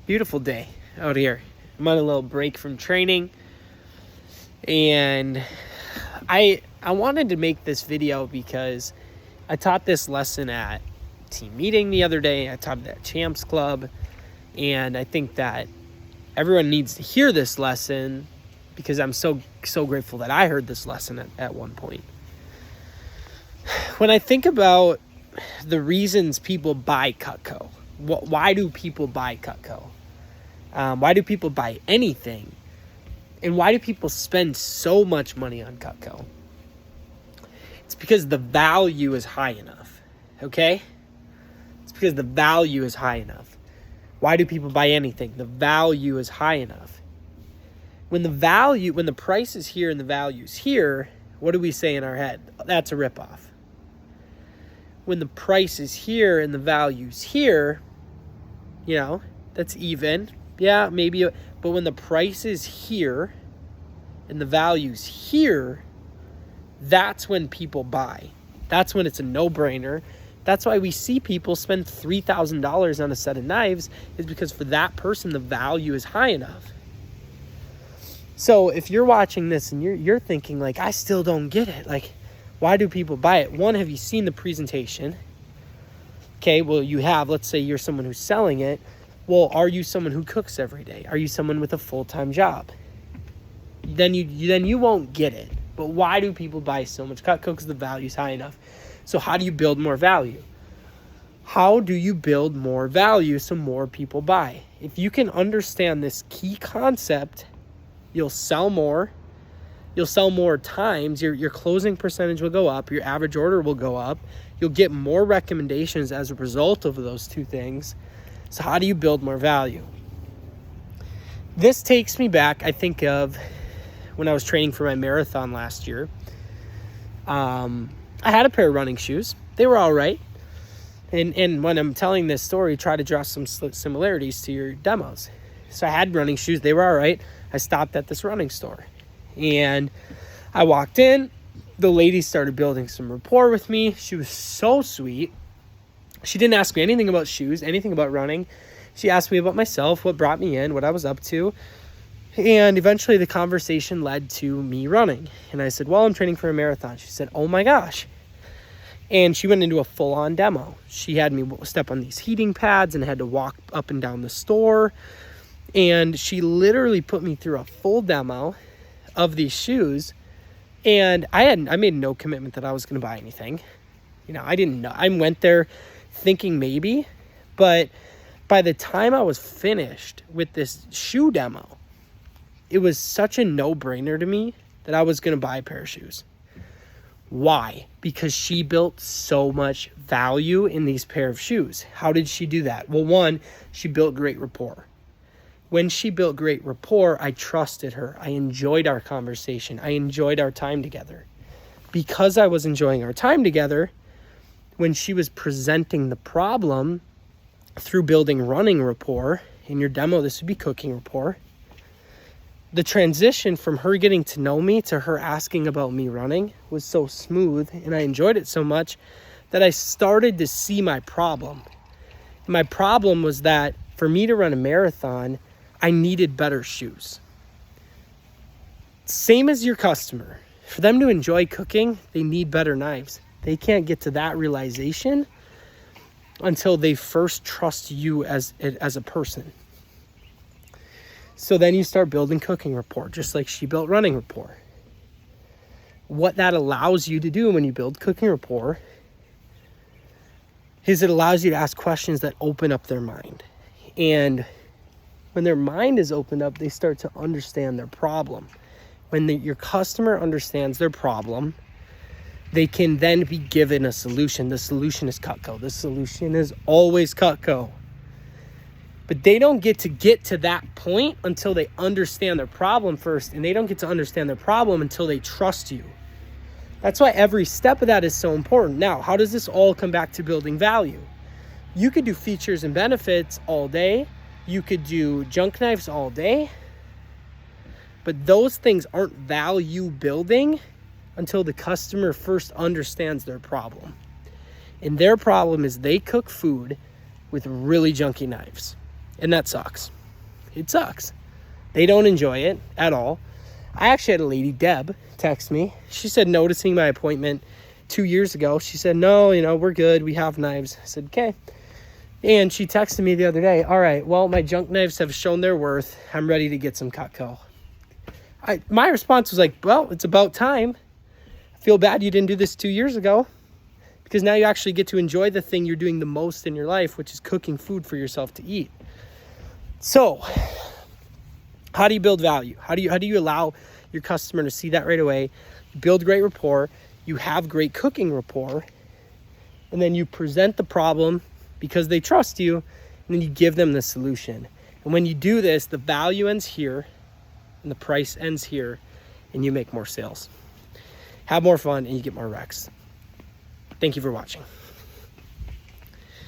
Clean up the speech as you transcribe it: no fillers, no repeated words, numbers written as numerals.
Beautiful day out here. I'm on a little break from training, and I wanted to make this video because I taught this lesson at team meeting the other day. I taught it at Champs Club, and I think that everyone needs to hear this lesson because I'm so grateful that I heard this lesson at one point. When I think about the reasons people buy Cutco, why do people buy Cutco? Why do people buy anything? And why do people spend so much money on Cutco? It's because the value is high enough, okay? It's because the value is high enough. Why do people buy anything? The value is high enough. When the price is here and the value is here, what do we say in our head? That's a ripoff. When the price is here and the value's here, that's even. Yeah, maybe. But when the price is here and the value's here, that's when people buy. That's when it's a no-brainer. That's why we see people spend $3,000 on a set of knives, is because for that person, the value is high enough. So if you're watching this and you're thinking, like, I still don't get it. Like, why do people buy it? One, have you seen the presentation? Okay, well, you have. Let's say you're someone who's selling it. Well, are you someone who cooks every day? Are you someone with a full-time job? Then you won't get it. But why do people buy so much Cutco? Because the value's high enough. So how do you build more value? How do you build more value so more people buy? If you can understand this key concept, you'll sell more. You'll sell more times. Your closing percentage will go up. Your average order will go up. You'll get more recommendations as a result of those two things. So how do you build more value? This takes me back, I think, of when I was training for my marathon last year. I had a pair of running shoes. They were all right. And when I'm telling this story, try to draw some similarities to your demos. So I had running shoes. They were all right. I stopped at this running store. And I walked in. The lady started building some rapport with me. She was so sweet. She didn't ask me anything about shoes, anything about running. She asked me about myself, what brought me in, what I was up to. And eventually the conversation led to me running. And I said, well, I'm training for a marathon. She said, oh my gosh. And she went into a full-on demo. She had me step on these heating pads and had to walk up and down the store. And she literally put me through a full demo of these shoes. And I made no commitment that I was going to buy anything. I didn't know. I went there thinking maybe, but by the time I was finished with this shoe demo, it was such a no-brainer to me that I was going to buy a pair of shoes. Why? Because she built so much value in these pair of shoes. How did she do that? Well, one, she built great rapport. When she built great rapport, I trusted her. I enjoyed our conversation. I enjoyed our time together. Because I was enjoying our time together, when she was presenting the problem through building running rapport, in your demo, this would be cooking rapport, the transition from her getting to know me to her asking about me running was so smooth, and I enjoyed it so much that I started to see my problem. My problem was that for me to run a marathon, I needed better shoes. Same as your customer. For them to enjoy cooking, they need better knives. They can't get to that realization until they first trust you as a person. So then you start building cooking rapport, just like she built running rapport. What that allows you to do when you build cooking rapport is it allows you to ask questions that open up their mind. And when their mind is opened up, they start to understand their problem. When your customer understands their problem, they can then be given a solution. The solution is Cutco. The solution is always Cutco. But they don't get to that point until they understand their problem first. And they don't get to understand their problem until they trust you. That's why every step of that is so important. Now, how does this all come back to building value? You could do features and benefits all day. You could do junk knives all day. But those things aren't value building until the customer first understands their problem. And their problem is they cook food with really junky knives. And that sucks. It sucks. They don't enjoy it at all. I actually had a lady, Deb, text me. She said, noticing my appointment 2 years ago, she said, no, we're good. We have knives. I said, okay. And she texted me the other day, all right, well, my junk knives have shown their worth. I'm ready to get some Cutco. My response was like, well, it's about time. I feel bad you didn't do this 2 years ago, because now you actually get to enjoy the thing you're doing the most in your life, which is cooking food for yourself to eat. So how do you build value? How do you allow your customer to see that right away? You build great rapport. You have great cooking rapport. And then you present the problem because they trust you. And then you give them the solution. And when you do this, the value ends here and the price ends here, and you make more sales. Have more fun and you get more recs. Thank you for watching.